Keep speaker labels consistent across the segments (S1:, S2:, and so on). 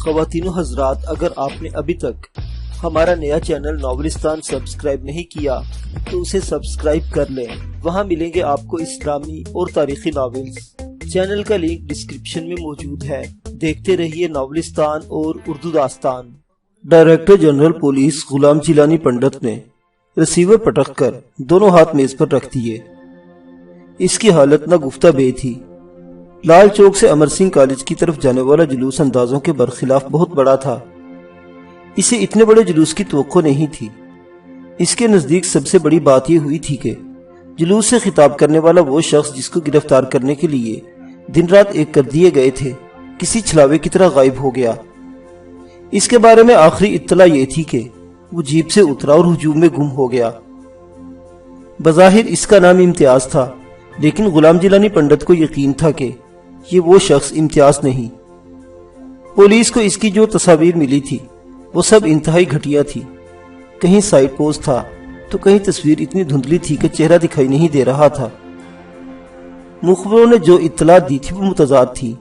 S1: خواتین و حضرات، اگر آپ نے ابھی تک ہمارا نیا چینل ناولستان سبسکرائب نہیں کیا تو اسے سبسکرائب کر لیں۔ وہاں ملیں گے آپ کو اسلامی اور تاریخی ناولز۔ چینل کا لنک ڈسکرپشن میں موجود ہے۔ دیکھتے رہیے ناولستان اور اردو داستان۔ Director general police Ghulam Jilani Pandit نے ریسیور پٹک کر دونوں ہاتھ میز پر رکھ دیے۔ اس کی حالت نہ گفتہ بے تھی۔ لال چوک سے امر سنگھ کالج کی طرف جانے والا جلوس اندازوں کے برخلاف بہت بڑا تھا۔ اسے اتنے بڑے جلوس کی توقع نہیں تھی۔ اس کے نزدیک سب سے بڑی بات یہ ہوئی تھی کہ جلوس سے خطاب کرنے والا وہ شخص جس کو گرفتار کرنے کے لیے دن رات ایک کر دیے گئے تھے، کسی چھلاوے کی طرح غائب ہو گیا۔ اس کے بارے میں آخری اطلاع یہ تھی کہ وہ جیپ سے اترا اور ہجوم میں گم ہو گیا۔ بظاہر اس کا نام امتیاز تھا، لیکن غلام جیلانی پنڈت کو یقین تھا کہ یہ وہ شخص امتیاز نہیں۔ پولیس کو اس کی جو تصاویر ملی تھی وہ سب انتہائی گھٹیا تھی۔ کہیں سائیڈ پوز تھا تو کہیں تصویر اتنی دھندلی تھی کہ چہرہ دکھائی نہیں دے رہا تھا۔ مخبروں نے جو اطلاع دی تھی وہ متضاد تھی۔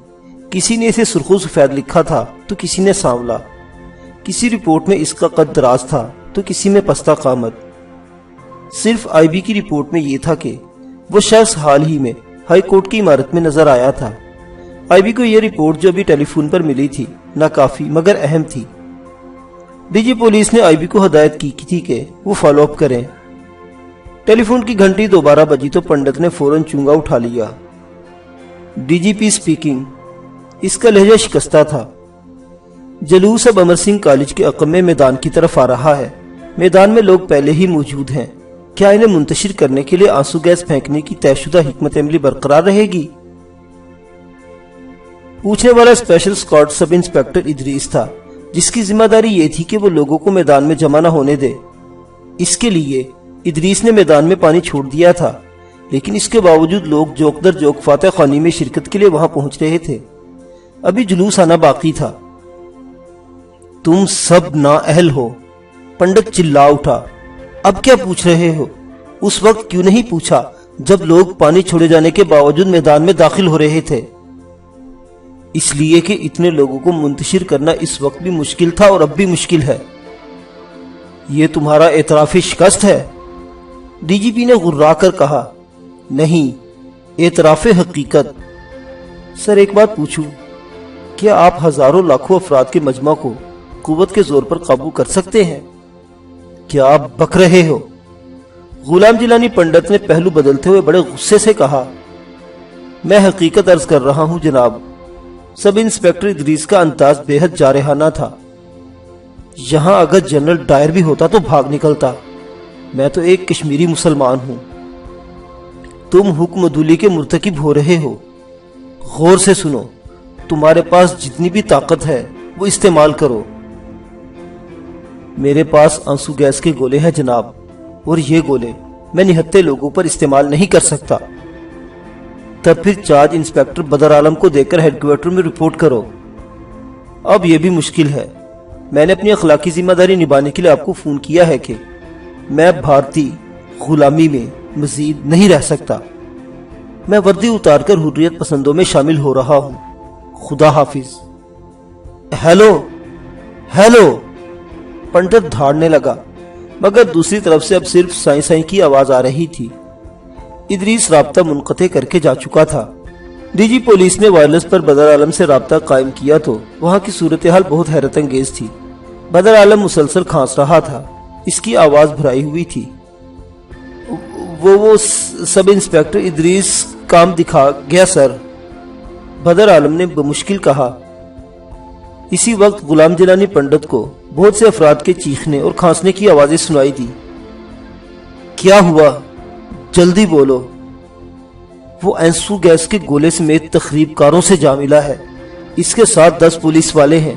S1: کسی نے اسے سرخ و سفید لکھا تھا تو کسی نے سانولا۔ کسی رپورٹ میں اس کا قد دراز تھا تو کسی میں پستہ قامت۔ صرف آئی بی کی رپورٹ میں یہ تھا کہ وہ شخص حال ہی میں ہائی کورٹ کی عمارت میں نظر آیا تھا۔ آئی بی کو یہ رپورٹ جو ابھی ٹیلی فون پر ملی تھی ناکافی مگر اہم تھی۔ ڈی جی پولیس نے آئی بی کو ہدایت کی تھی کہ وہ فالو اپ کریں۔ ٹیلی فون کی گھنٹی دوبارہ بجی تو پنڈت نے فوراً چونگا اٹھا لیا۔ ڈی جی پی سپیکنگ۔ اس کا لہجہ شکستہ تھا۔ جلوس اب امر سنگھ کالج کے عقمے میدان کی طرف آ رہا ہے۔ میدان میں لوگ پہلے ہی موجود ہیں۔ کیا انہیں منتشر کرنے کے لیے آنسو گیس پھینکنے کی طے شدہ حکمت عملی برقرار رہے گی؟ پوچھنے والا special squad sub inspector Idris تھا، جس کی ذمہ داری یہ تھی کہ وہ لوگوں کو میدان میں جمع نہ ہونے دے۔ اس کے لیے ادریس نے میدان میں پانی چھوڑ دیا تھا، لیکن اس کے باوجود لوگ جوک در جوک فاتح خوانی میں شرکت کے لیے وہاں پہنچ رہے تھے۔ ابھی جلوس آنا باقی تھا۔ تم سب نااہل ہو، پنڈت چلا اٹھا۔ اب کیا پوچھ رہے ہو؟ اس وقت کیوں نہیں پوچھا جب لوگ پانی چھوڑے جانے کے باوجود میدان میں داخل ہو رہے تھے؟ اس لیے کہ اتنے لوگوں کو منتشر کرنا اس وقت بھی مشکل تھا اور اب بھی مشکل ہے۔ یہ تمہارا اعتراف شکست ہے؟ ڈی جی پی نے غرا کر کہا۔ نہیں، اعتراف حقیقت۔ سر ایک بات پوچھوں، کیا آپ ہزاروں لاکھوں افراد کے مجمع کو قوت کے زور پر قابو کر سکتے ہیں؟ کیا آپ بک رہے ہو؟ غلام جیلانی پنڈت نے پہلو بدلتے ہوئے بڑے غصے سے کہا۔ میں حقیقت عرض کر رہا ہوں جناب۔ سب انسپیکٹر ادریس کا انداز بے حد جارحانہ تھا۔ یہاں اگر جنرل ڈائر بھی ہوتا تو بھاگ نکلتا۔ میں تو ایک کشمیری مسلمان ہوں۔ تم حکم عدولی کے مرتکب ہو رہے ہو۔ غور سے سنو، تمہارے پاس جتنی بھی طاقت ہے وہ استعمال کرو۔ میرے پاس آنسو گیس کے گولے ہیں جناب، اور یہ گولے میں نہتے لوگوں پر استعمال نہیں کر سکتا۔ تب پھر چارج انسپیکٹر بدر عالم کو دے کر ہیڈ کوارٹر میں رپورٹ کرو۔ اب یہ بھی مشکل ہے۔ میں نے اپنی اخلاقی ذمہ داری نبھانے کے لیے آپ کو فون کیا ہے کہ میں بھارتی غلامی میں مزید نہیں رہ سکتا۔ میں وردی اتار کر حریت پسندوں میں شامل ہو رہا ہوں۔ خدا حافظ۔ ہیلو ہیلو، پنڈت دھاڑنے لگا، مگر دوسری طرف سے اب صرف سائیں سائیں کی آواز آ رہی تھی۔ ادریس رابطہ منقطع کر کے جا چکا تھا۔ ڈی جی پولیس نے وائرلیس پر بدر عالم سے رابطہ قائم کیا تو وہاں کی صورتحال بہت حیرت انگیز تھی۔ بدر عالم مسلسل کھانس رہا تھا، اس کی آواز بھرائی ہوئی تھی۔ وہ سب انسپیکٹر ادریس کام دکھا گیا سر، بدر عالم نے بمشکل کہا۔ اسی وقت غلام جیلانی پنڈت کو بہت سے افراد کے چیخنے اور کھانسنے کی آوازیں سنائی دی۔ کیا ہوا؟ جلدی بولو۔ وہ آنسو گیس کے گولے سمیت تخریب کاروں سے جا ملا ہے۔ اس کے ساتھ 10 پولیس والے ہیں۔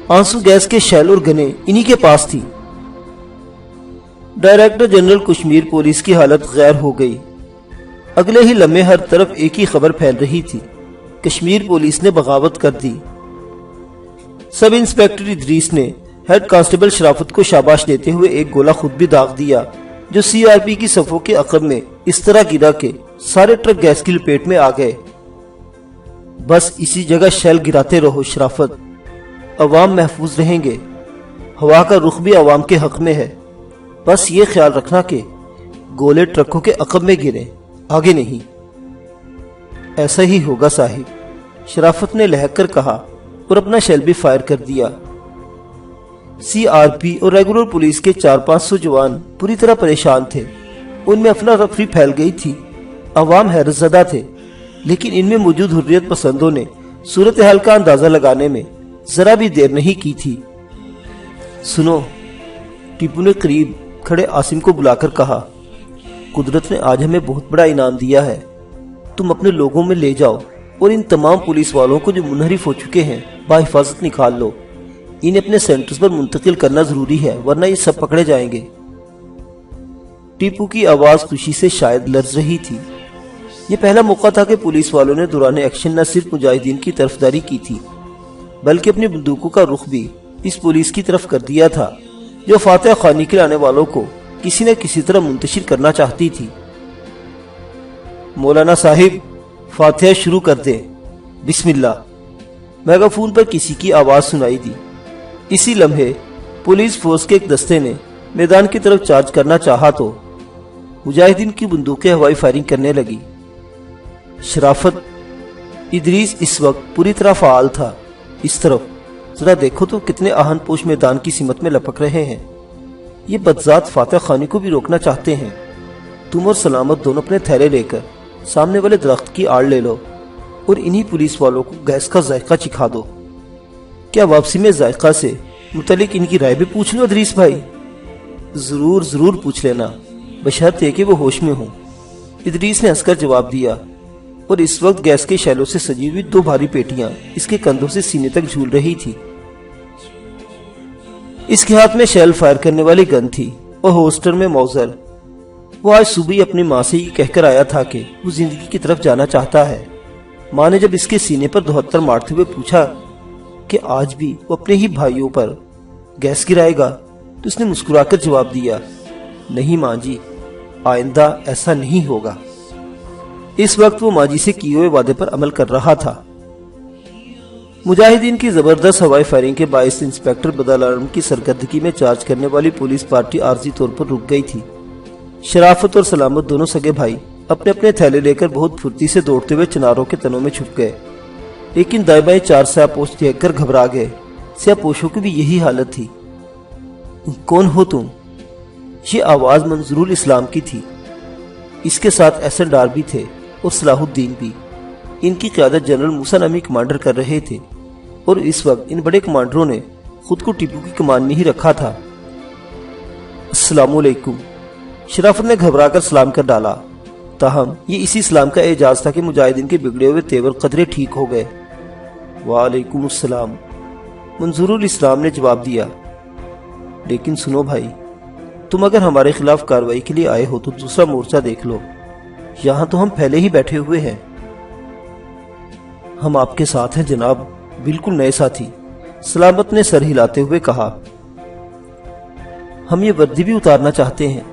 S1: آنسو گیس کے شیل اور گنے انہی کے پاس تھی۔ ڈائریکٹر جنرل کشمیر پولیس کی حالت غیر ہو گئی۔ اگلے ہی لمحے ہر طرف ایک ہی خبر پھیل رہی تھی، کشمیر پولیس نے بغاوت کر دی۔ سب انسپیکٹر ادریس نے ہیڈ کانسٹیبل شرافت کو شاباش دیتے ہوئے ایک گولہ خود بھی داغ دیا، جو سی آر پی کی صفوں کے عقب میں اس طرح گرا کہ سارے ٹرک گیس کی لپیٹ میں آ گئے۔ بس اسی جگہ شیل گراتے رہو شرافت، عوام محفوظ رہیں گے۔ ہوا کا رخ بھی عوام کے حق میں ہے، بس یہ خیال رکھنا کہ گولے ٹرکوں کے عقب میں گریں، آگے نہیں۔ ایسا ہی ہوگا صاحب، شرافت نے لہک کر کہا اور اپنا شیل بھی فائر کر دیا۔ سی آر پی اور ریگولر پولیس کے 400-500 جوان پوری طرح پریشان تھے، ان میں افراتفری پھیل گئی تھی، عوام حیرت زدہ تھے، لیکن ان میں موجود حریت پسندوں نے صورتحال کا اندازہ لگانے میں ذرا بھی دیر نہیں کی تھی۔ سنو، ٹیپو نے قریب کھڑے عاصم کو بلا کر کہا، قدرت نے آج ہمیں بہت بڑا انعام دیا ہے، تم اپنے لوگوں میں لے جاؤ اور ان تمام پولیس والوں کو جو منحرف ہو چکے ہیں بحفاظت نکال لو، انہیں اپنے سینٹرز پر منتقل کرنا ضروری ہے ورنہ یہ سب پکڑے جائیں گے۔ ٹیپو کی آواز خوشی سے شاید لرز رہی تھی۔ یہ پہلا موقع تھا کہ پولیس والوں نے دوران ایکشن نہ صرف مجاہدین کی طرفداری کی تھی بلکہ اپنی بندوقوں کا رخ بھی اس پولیس کی طرف کر دیا تھا جو فاتح خوانی کے لانے والوں کو کسی نہ کسی طرح منتشر کرنا چاہتی تھی۔ مولانا صاحب، فاتحہ شروع کر دیں، بسم اللہ۔ میگا فون پر کسی کی آواز سنائی دی۔ اسی لمحے پولیس فورس کے ایک دستے نے میدان کی طرف چارج کرنا چاہا تو مجاہدین کی بندوقیں ہوائی فائرنگ کرنے لگی۔ شرافت، ادریس اس وقت پوری طرح فعال تھا۔ اس طرف ذرا دیکھو تو کتنے آہن پوش میدان کی سمت میں لپک رہے ہیں، یہ بدذات فاتح خانی کو بھی روکنا چاہتے ہیں۔ تم اور سلامت دونوں اپنے تھیلے لے کر سامنے والے درخت کی آڑ لے لو اور انہی پولیس والوں کو گیس کا ذائقہ چکھا دو۔ کیا واپسی میں ذائقہ سے متعلق ان کی رائے بھی پوچھ لو ادریس بھائی؟ ضرور پوچھ لینا، بشرط کہ وہ ہوش میں ہوں، ادریس نے ہنس کر جواب دیا، اور اس وقت گیس کے شیلوں سے سجی ہوئی 2 بھاری پیٹیاں اس کے کندھوں سے سینے تک جھول رہی تھی۔ اس کے ہاتھ میں شیل فائر کرنے والی گن تھی اور ہوسٹر میں موزر۔ وہ آج صبح ہی اپنی ماں سے یہ کہہ کر آیا تھا کہ وہ زندگی کی طرف جانا چاہتا ہے۔ ماں نے جب اس کے سینے پر 72 مارتے ہوئے پوچھا کہ آج بھی وہ اپنے ہی بھائیوں پر گیس گرائے گا تو اس نے مسکرا کر جواب دیا، نہیں ماں جی، آئندہ ایسا نہیں ہوگا۔ اس وقت وہ ماں جی سے کیے ہوئے وعدے پر عمل کر رہا تھا۔ مجاہدین کی زبردست ہوائی فائرنگ کے باعث انسپیکٹر بدل عالم کی سرکردگی میں چارج کرنے والی پولیس پارٹی عارضی طور پر رک گئی تھی۔ شرافت اور سلامت دونوں سگے بھائی اپنے اپنے تھیلے لے کر بہت پھرتی سے دوڑتے ہوئے چناروں کے تنوں میں چھپ گئے، لیکن دائیں بائیں 4 سیاہ پوش دیکھ کر گھبرا گئے۔ سیاہ پوشوں کی بھی یہی حالت تھی۔ کون ہو تم؟ یہ آواز منظور الاسلام کی تھی۔ اس کے ساتھ ایسن ڈار بھی تھے اور صلاح الدین بھی۔ ان کی قیادت جنرل موسیٰ نامی کمانڈر کر رہے تھے، اور اس وقت ان بڑے کمانڈروں نے خود کو ٹیپو کی کمان میں ہی رکھا تھا۔ السلام علیکم، شرافت نے گھبرا کر سلام کر ڈالا، تاہم یہ اسی سلام کا اعجاز تھا کہ مجاہدین کے بگڑے ہوئے تیور قدرے ٹھیک ہو گئے۔ وعلیکم السلام، منظور الاسلام نے جواب دیا۔ لیکن سنو بھائی، تم اگر ہمارے خلاف کارروائی کے لیے آئے ہو تو دوسرا مورچہ دیکھ لو، یہاں تو ہم پہلے ہی بیٹھے ہوئے ہیں۔ ہم آپ کے ساتھ ہیں جناب، بالکل نئے ساتھی، سلامت نے سر ہلاتے ہوئے کہا۔ ہم یہ وردی بھی اتارنا چاہتے ہیں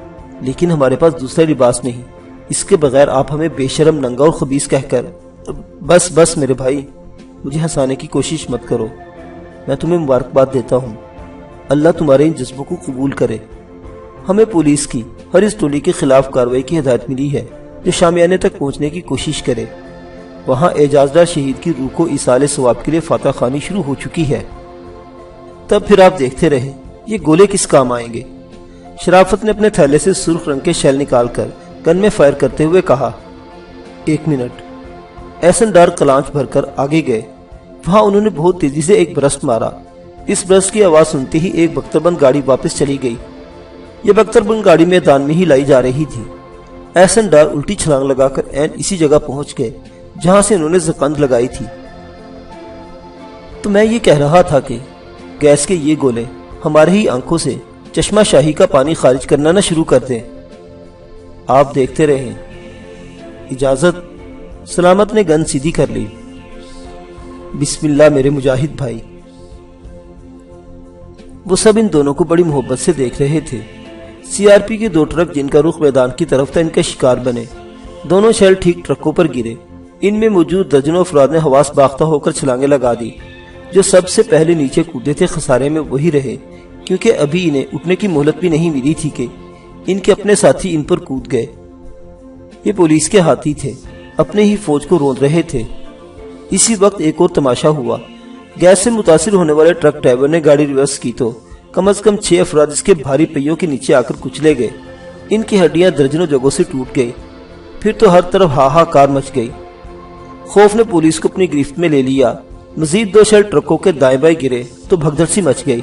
S1: لیکن ہمارے پاس دوسرا لباس نہیں، اس کے بغیر آپ ہمیں بے شرم، ننگا اور خبیث کہہ کر… بس میرے بھائی، مجھے ہنسانے کی کوشش مت کرو، میں تمہیں مبارکباد دیتا ہوں، اللہ تمہارے ان جذبوں کو قبول کرے۔ ہمیں پولیس کی ہر اس ٹولی کے خلاف کارروائی کی ہدایت ملی ہے جو شامیانے تک پہنچنے کی کوشش کرے۔ وہاں اعجازدار شہید کی روح کو ایصال ثواب کے لیے فاتح خوانی شروع ہو چکی ہے۔ تب پھر آپ دیکھتے رہیں یہ گولے کس کام آئیں گے۔ شرافت نے اپنے تھیلے سے سرخ رنگ کے شیل نکال کر گن میں فائر کرتے ہوئے کہا، 1 منٹ۔ ایسن ڈار کلانچ بھر کر آگے گئے۔ وہاں انہوں نے بہت تیزی سے ایک برسٹ مارا۔ اس برسٹ کی آواز سنتے ہی ایک بختربند گاڑی واپس چلی گئی۔ یہ بختربند گاڑی میدان میں ہی لائی جا رہی تھی۔ ایسن ڈار الٹی چھلانگ لگا کر عین اسی جگہ پہنچ گئے جہاں سے انہوں نے زکند لگائی تھی۔ تو میں یہ کہہ رہا تھا کہ گیس کے یہ گولے ہمارے ہی آنکھوں سے چشمہ شاہی کا پانی خارج کرنا نہ شروع کر دیں۔ آپ دیکھتے رہیں۔ اجازت؟ سلامت نے گن سیدھی کر لی۔ بسم اللہ میرے مجاہد بھائی۔ وہ سب ان دونوں کو بڑی محبت سے دیکھ رہے تھے۔ سی آر پی کے 2 ٹرک جن کا رخ میدان کی طرف تھا ان کا شکار بنے۔ دونوں شیل ٹھیک ٹرکوں پر گرے۔ ان میں موجود درجنوں افراد نے حواس باختہ ہو کر چھلانگیں لگا دی۔ جو سب سے پہلے نیچے کودے تھے خسارے میں وہی رہے، کیونکہ ابھی انہیں اٹھنے کی مہلت بھی نہیں ملی تھی کہ ان کے اپنے ساتھی ان پر کود گئے۔ یہ پولیس کے ہاتھی تھے، اپنے ہی فوج کو روند رہے تھے۔ اسی وقت ایک اور تماشا ہوا۔ گیس سے متاثر ہونے والے ٹرک ڈرائیور نے گاڑی ریورس کی تو کم از کم 6 افراد اس کے بھاری پہیوں کے نیچے آ کر کچلے گئے۔ ان کی ہڈیاں درجنوں جگہوں سے ٹوٹ گئی۔ پھر تو ہر طرف ہاہاکار مچ گئی۔ خوف نے پولیس کو اپنی گرفت میں لے لیا۔ مزید 2 شیل ٹرکوں کے دائیں بائیں گرے تو بھگدڑ سی مچ گئی۔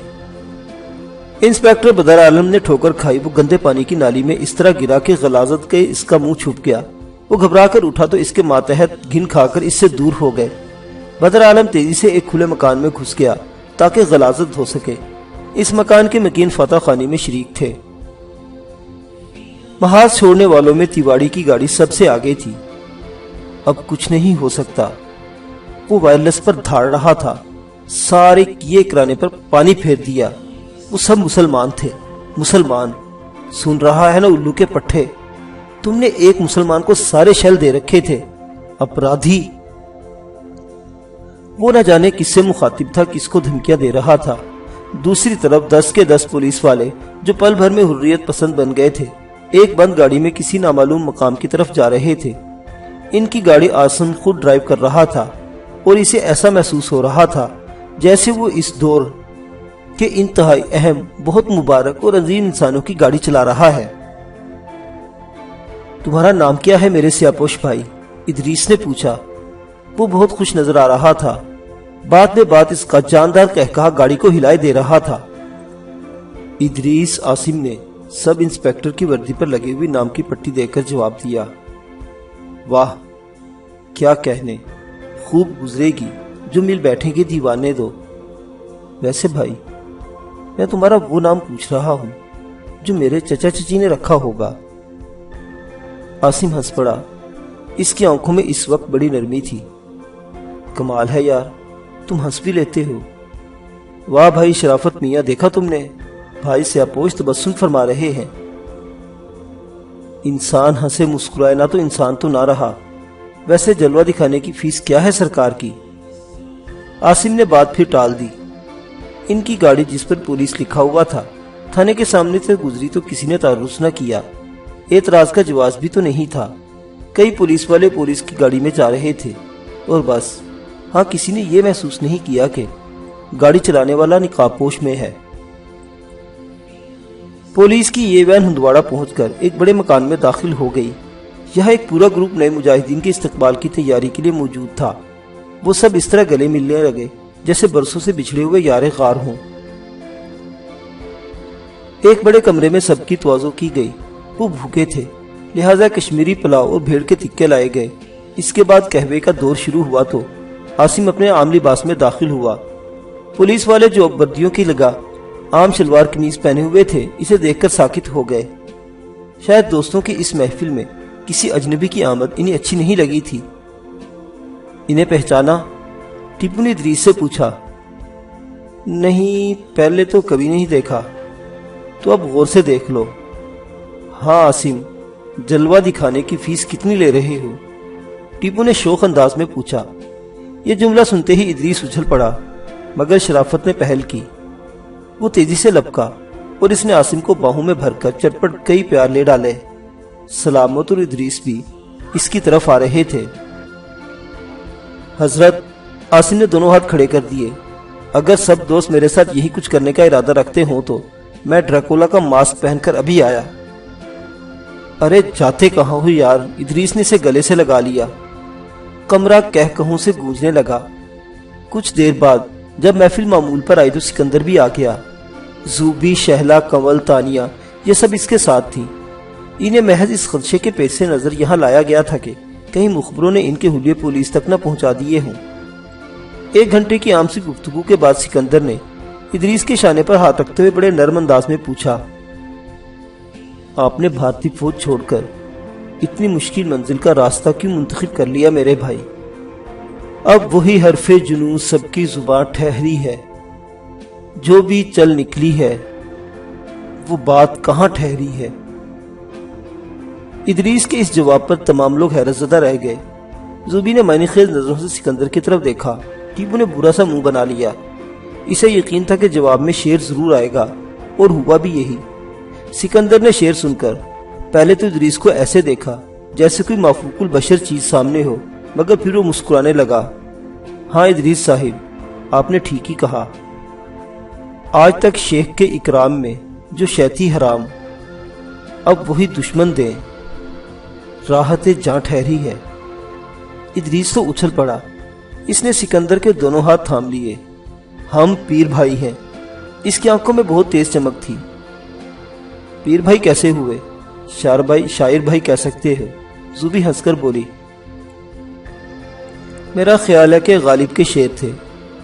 S1: انسپیکٹر بدر عالم نے ٹھوکر کھائی۔ وہ گندے پانی کی نالی میں اس طرح گرا کہ غلاظت کے اس کا منہ چھپ گیا۔ وہ گھبرا کر اٹھا تو اس کے ماتحت گھن کھا کر اس سے دور ہو گئے۔ بدر عالم تیزی سے ایک کھلے مکان میں گھس گیا تاکہ غلاظت ہو سکے۔ اس مکان کے مکین فتح خانی میں شریک تھے۔ محاذ چھوڑنے والوں میں تیواڑی کی گاڑی سب سے آگے تھی۔ اب کچھ نہیں ہو سکتا۔ وہ وائرلیس پر دھاڑ رہا تھا۔ سارے کیے کرانے پر پانی پھیر دیا۔ وہ سب مسلمان تھے۔ مسلمان سن رہا ہے نا الو کے پٹھے؟ تم نے ایک مسلمان کو سارے شیل دے رکھے تھے۔ اپرادھی۔ وہ نہ جانے کس سے مخاطب تھا، کس کو دھمکیاں دے رہا تھا۔ دوسری طرف 10 کے 10 پولیس والے جو پل بھر میں حریت پسند بن گئے تھے، ایک بند گاڑی میں کسی نامعلوم مقام کی طرف جا رہے تھے۔ ان کی گاڑی آسن خود ڈرائیو کر رہا تھا اور اسے ایسا محسوس ہو رہا تھا جیسے وہ اس دور کے انتہائی اہم، بہت مبارک اور عظیم انسانوں کی گاڑی چلا رہا ہے۔ تمہارا نام کیا ہے میرے سیاپوش بھائی؟ ادریس نے پوچھا۔ وہ بہت خوش نظر آ رہا تھا۔ بات میں بات اس کا جاندار کہکہا گاڑی کو ہلائے دے رہا تھا۔ ادریس عاصم نے سب انسپیکٹر کی وردی پر لگی ہوئی نام کی پٹی دے کر جواب دیا۔ واہ کیا کہنے، خوب گزرے گی جو مل بیٹھیں گے دیوانے دو۔ ویسے بھائی میں تمہارا وہ نام پوچھ رہا ہوں جو میرے چچا چچی نے رکھا ہوگا۔ عاصم ہنس پڑا۔ اس کی آنکھوں میں اس وقت بڑی نرمی تھی۔ کمال ہے یار، تم ہنس بھی لیتے ہو۔ واہ بھائی شرافت میاں، دیکھا تم نے؟ بھائی سیاپوش تبسم فرما رہے ہیں۔ انسان ہنسے مسکرائے نہ تو انسان تو نہ رہا۔ ویسے جلوہ دکھانے کی فیس کیا ہے سرکار کی؟ عاصم نے بات پھر ٹال دی۔ ان کی گاڑی جس پر پولیس لکھا ہوا تھا تھانے کے سامنے سے گزری تو کسی نے تعرض نہ کیا۔ اعتراض کا جواز بھی تو نہیں تھا۔ کئی پولیس والے پولیس کی گاڑی میں جا رہے تھے اور بس ہاں کسی نے یہ محسوس نہیں کیا کہ گاڑی چلانے والا نقاب پوش میں ہے۔ پولیس کی یہ وین ہندواڑہ پہنچ کر ایک بڑے مکان میں داخل ہو گئی۔ یہاں ایک پورا گروپ نئے مجاہدین کے استقبال کی تیاری کے لیے موجود تھا۔ وہ سب اس طرح گلے ملنے لگے جیسے برسوں سے بچھڑے ہوئے یار غار ہوں۔ ایک بڑے کمرے میں سب کی تواضع کی گئی۔ وہ بھوکے تھے، لہٰذا کشمیری پلاؤ اور بھیڑ کے تکے لائے گئے۔ اس کے بعد قہوے کا دور شروع ہوا تو عاصم اپنے عام لباس میں داخل ہوا۔ پولیس والے جو اب وردیوں کی لگا عام شلوار قمیض پہنے ہوئے تھے، اسے دیکھ کر ساکت ہو گئے۔ شاید دوستوں کی اس محفل میں کسی اجنبی کی آمد انہیں اچھی نہیں لگی تھی۔ انہیں پہچانا؟ ٹیپو نے ادریس سے پوچھا۔ نہیں، پہلے تو کبھی نہیں دیکھا۔ تو اب غور سے دیکھ لو۔ ہاں عاصم، جلوہ دکھانے کی فیس کتنی لے رہے ہو؟ ٹیپو نے شوق انداز میں پوچھا۔ یہ جملہ سنتے ہی ادریس اچھل پڑا، مگر شرافت نے پہل کی۔ وہ تیزی سے لپکا اور اس نے عاصم کو باہوں میں بھر کر چٹپٹ کئی پیار لے ڈالے۔ سلامت اور ادریس بھی اس کی طرف آ رہے تھے۔ حضرت، عاصم نے دونوں ہاتھ کھڑے کر دیے، اگر سب دوست میرے ساتھ یہی کچھ کرنے کا ارادہ رکھتے ہوں تو میں ڈریکولا کا ماسک پہن کر ابھی آیا۔ ارے جاتے کہاں ہو یار؟ ادریس نے اسے گلے سے لگا لیا۔ کمرہ کہوں سے گونجنے لگا۔ کچھ دیر بعد جب محفل معمول پر آئی تو سکندر بھی آ گیا۔ زوبی، شہلا، کنول، تانیہ یہ سب اس کے ساتھ تھی۔ انہیں محض اس خدشے کے پیش سے نظر یہاں لایا گیا تھا کہ کہیں مخبروں نے ان کے حلیے پولیس تک نہ پہنچا دیے ہوں۔ 1 گھنٹے کی عام سی گفتگو کے بعد سکندر نے ادریس کے شانے پر ہاتھ رکھتے ہوئے بڑے نرم انداز میں پوچھا، آپ نے بھارتی فوج چھوڑ کر اتنی مشکل منزل کا راستہ کیوں منتخب کر لیا میرے بھائی؟ اب وہی حرف جنوں سب کی زبان ٹھہری ہے، جو بھی چل نکلی ہے وہ بات کہاں ٹھہری ہے؟ ادریس کے اس جواب پر تمام لوگ حیرت زدہ رہ گئے۔ زوبی نے معنی خیز نظروں سے سکندر کی طرف دیکھا ٹیپو نے برا سا منہ بنا لیا۔ اسے یقین تھا کہ جواب میں شیر ضرور آئے گا، اور ہوا بھی یہی۔ سکندر نے شیر سن کر پہلے تو ادریس کو ایسے دیکھا جیسے کوئی مافوق البشر چیز سامنے ہو، مگر پھر وہ مسکرانے لگا۔ ہاں ادریس صاحب، آپ نے ٹھیک ہی کہا۔ آج تک شیخ کے اکرام میں جو شیطی حرام، اب وہی دشمن دیں، راحت جاں ٹھہری ہے۔ ادریس تو اچھل پڑا۔ اس نے سکندر کے دونوں ہاتھ تھام لیے۔ ہم پیر بھائی ہیں۔ اس کی آنکھوں میں بہت تیز چمک تھی۔ پیر بھائی کیسے ہوئے؟ شاعر بھائی کہہ سکتے ہو، زوبی ہنس کر بولی۔ میرا خیال ہے کہ غالب کے شعر تھے۔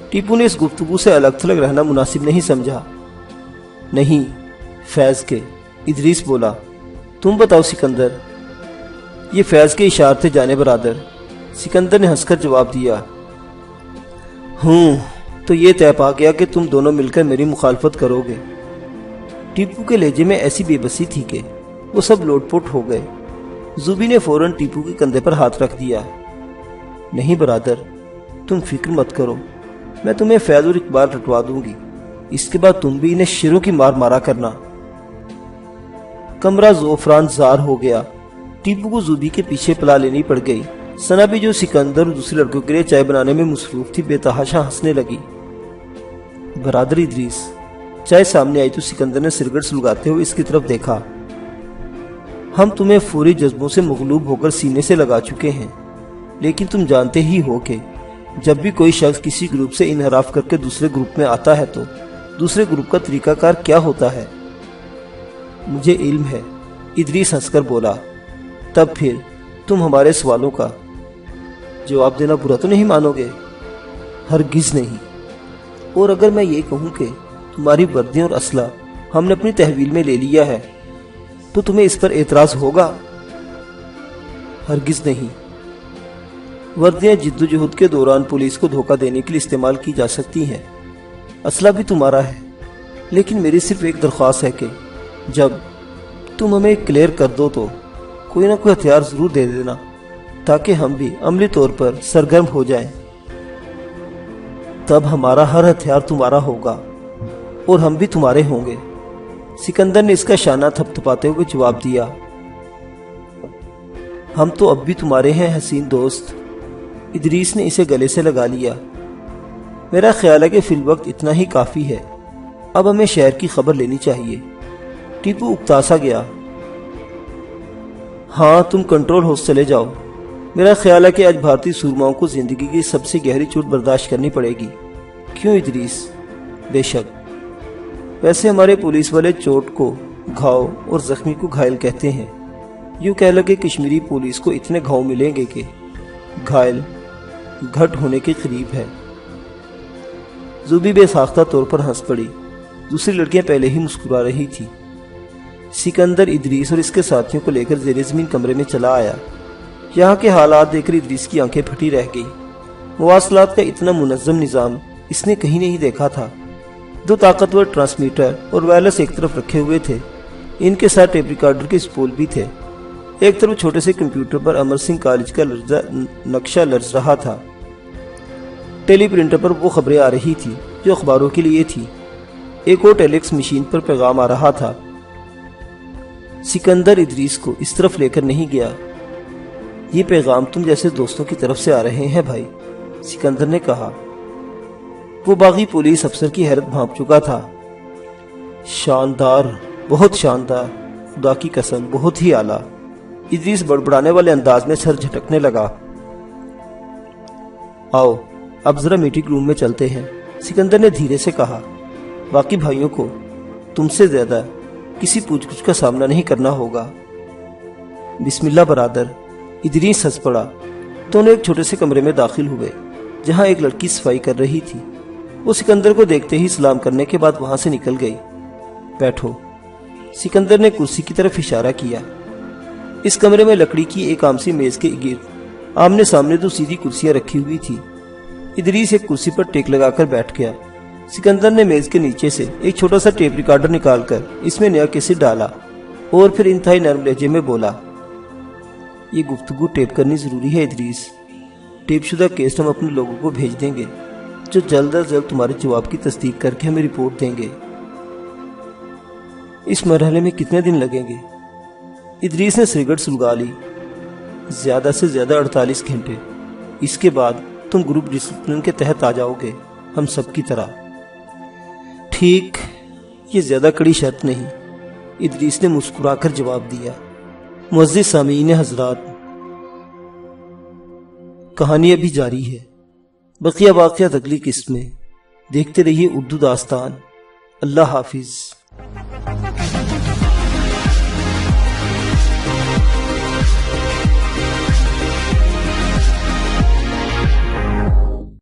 S1: ٹیپو نے اس گفتگو سے الگ تھلگ رہنا مناسب نہیں سمجھا۔ نہیں، فیض کے، ادریس بولا۔ تم بتاؤ سکندر۔ یہ فیض کے اشعار تھے جانے برادر، سکندر نے ہنس کر جواب دیا۔ تو یہ طے پا گیا کہ تم دونوں مل کر میری مخالفت کرو گے۔ ٹیپو کے لہجے میں ایسی بے بسی تھی کہ وہ سب لوٹ پوٹ ہو گئے۔ زوبی نے فوراً ٹیپو کے کندھے پر ہاتھ رکھ دیا۔ نہیں برادر، تم فکر مت کرو، میں تمہیں فیض اور اقبال رٹوا دوں گی۔ اس کے بعد تم بھی انہیں شیروں کی مار مارا کرنا۔ کمرہ زعفران زار ہو گیا۔ ٹیپو کو زوبی کے پیچھے پلا لینی پڑ گئی۔ ثنا بھی جو سکندر اور دوسرے لڑکوں کے لیے چائے بنانے میں مصروف تھی، بے تحاشا ہنسنے لگی۔ برادر ادریس، چائے سامنے آئی تو سکندر نے سرگٹ سلگاتے ہوئے اس کی طرف دیکھا۔ ہم تمہیں فوری جذبوں سے مغلوب ہو کر سینے سے لگا چکے ہیں، لیکن تم جانتے ہی ہو کہ جب بھی کوئی شخص کسی گروپ سے انحراف کر کے دوسرے گروپ میں آتا ہے تو دوسرے گروپ کا طریقہ کار کیا ہوتا ہے۔ مجھے علم ہے، ادریس ہنس کر بولا۔ تب پھر تم ہمارے سوالوں کا جواب دینا برا تو نہیں مانو گے؟ ہرگز نہیں۔ اور اگر میں یہ کہوں کہ تمہاری وردیاں اور اسلحہ ہم نے اپنی تحویل میں لے لیا ہے تو تمہیں اس پر اعتراض ہوگا؟ ہرگز نہیں۔ وردیاں جد و جہد کے دوران پولیس کو دھوکہ دینے کے لیے استعمال کی جا سکتی ہیں، اسلحہ بھی تمہارا ہے، لیکن میری صرف ایک درخواست ہے کہ جب تم ہمیں کلیئر کر دو تو کوئی نہ کوئی ہتھیار ضرور دے دینا تاکہ ہم بھی عملی طور پر سرگرم ہو جائیں۔ تب ہمارا ہر ہتھیار تمہارا ہوگا اور ہم بھی تمہارے ہوں گے۔ سکندر نے اس کا شانہ تھپ تھپاتے ہوئے جواب دیا۔ ہم تو اب بھی تمہارے ہیں حسین دوست۔ ادریس نے اسے گلے سے لگا لیا۔ میرا خیال ہے کہ فی الوقت اتنا ہی کافی ہے، اب ہمیں شہر کی خبر لینی چاہیے۔ ٹیپو اکتا سا گیا۔ ہاں تم کنٹرول ہاؤس چلے جاؤ۔ میرا خیال ہے کہ آج بھارتی سورماؤں کو زندگی کی سب سے گہری چوٹ برداشت کرنی پڑے گی۔ کیوں ادریس؟ بے شک۔ ویسے ہمارے پولیس والے چوٹ کو گھاؤ اور زخمی کو گھائل کہتے ہیں۔ یوں کہہ لگے کشمیری پولیس کو اتنے گھاؤ ملیں گے کہ گھائل گھٹ ہونے کے قریب ہے۔ زوبی بے ساختہ طور پر ہنس پڑی۔ دوسری لڑکیاں پہلے ہی مسکرا رہی تھی۔ سکندر ادریس اور اس کے ساتھیوں کو لے کر زیر زمین کمرے میں چلا آیا۔ یہاں کے حالات دیکھ کر ادریس کی آنکھیں پھٹی رہ گئی۔ مواصلات کا اتنا منظم نظام اس نے کہیں نہیں دیکھا تھا۔ 2 طاقتور ٹرانسمیٹر اور وائرلیس ایک طرف رکھے ہوئے تھے، ان کے ساتھ ٹیپ ریکارڈر کے اسپول بھی تھے۔ ایک طرف چھوٹے سے کمپیوٹر پر امر سنگھ کالج کا نقشہ لرز رہا تھا۔ ٹیلی پرنٹر پر وہ خبریں آ رہی تھی جو اخباروں کے لیے تھی۔ ایک اور ٹیلیکس مشین پر پیغام آ رہا تھا۔ سکندر ادریس کو اس طرف لے کر نہیں گیا۔ یہ پیغام تم جیسے دوستوں کی طرف سے آ رہے ہیں بھائی، سکندر نے کہا۔ وہ باغی پولیس افسر کی حیرت بھانپ چکا تھا۔ شاندار، بہت شاندار، خدا کی قسم بہت ہی اعلیٰ۔ ادریس بڑبڑانے والے انداز میں سر جھٹکنے لگا۔ آؤ اب ذرا میٹنگ روم میں چلتے ہیں، سکندر نے دھیرے سے کہا۔ باقی بھائیوں کو تم سے زیادہ کسی پوچھ گچھ کا سامنا نہیں کرنا ہوگا۔ بسم اللہ برادر، ادریس ہنس پڑا۔ دونوں ایک چھوٹے سے کمرے میں داخل ہوئے جہاں ایک لڑکی صفائی کر رہی تھی۔ وہ سکندر کو دیکھتے ہی سلام کرنے کے بعد وہاں سے نکل گئی۔ بیٹھو، سکندر نے کرسی کی طرف اشارہ کیا۔ اس کمرے میں لکڑی کی ایک عام سی میز کے گرد آمنے سامنے 2 سیدھی کرسیاں رکھی ہوئی تھی۔ ادریس ایک کرسی پر ٹیک لگا کر بیٹھ گیا۔ سکندر نے میز کے نیچے سے ایک چھوٹا سا ٹیپ ریکارڈر نکال کر اس میں نیا کیسٹ ڈالا اور پھر انتہائی نرم لہجے میں بولا۔ یہ گفتگو ٹیپ کرنی ضروری ہے ادریس۔ ٹیپ شدہ کیسٹ ہم اپنے لوگوں کو بھیج دیں گے جو جلد از جلد تمہارے جواب کی تصدیق کر کے ہمیں رپورٹ دیں گے۔ اس مرحلے میں کتنے دن لگیں گے؟ ادریس نے سگریٹ سلگا لی۔ زیادہ سے زیادہ 48 گھنٹے۔ اس کے بعد تم گروپ ڈسپلن کے تحت آ جاؤ گے، ہم سب کی طرح۔ ٹھیک، یہ زیادہ کڑی شرط نہیں، ادریس نے مسکرا کر جواب دیا۔ معزز سامعین حضرات، کہانی ابھی جاری ہے، بقیہ واقعات اگلی قسط میں۔ دیکھتے رہیے اردو داستان۔ اللہ حافظ۔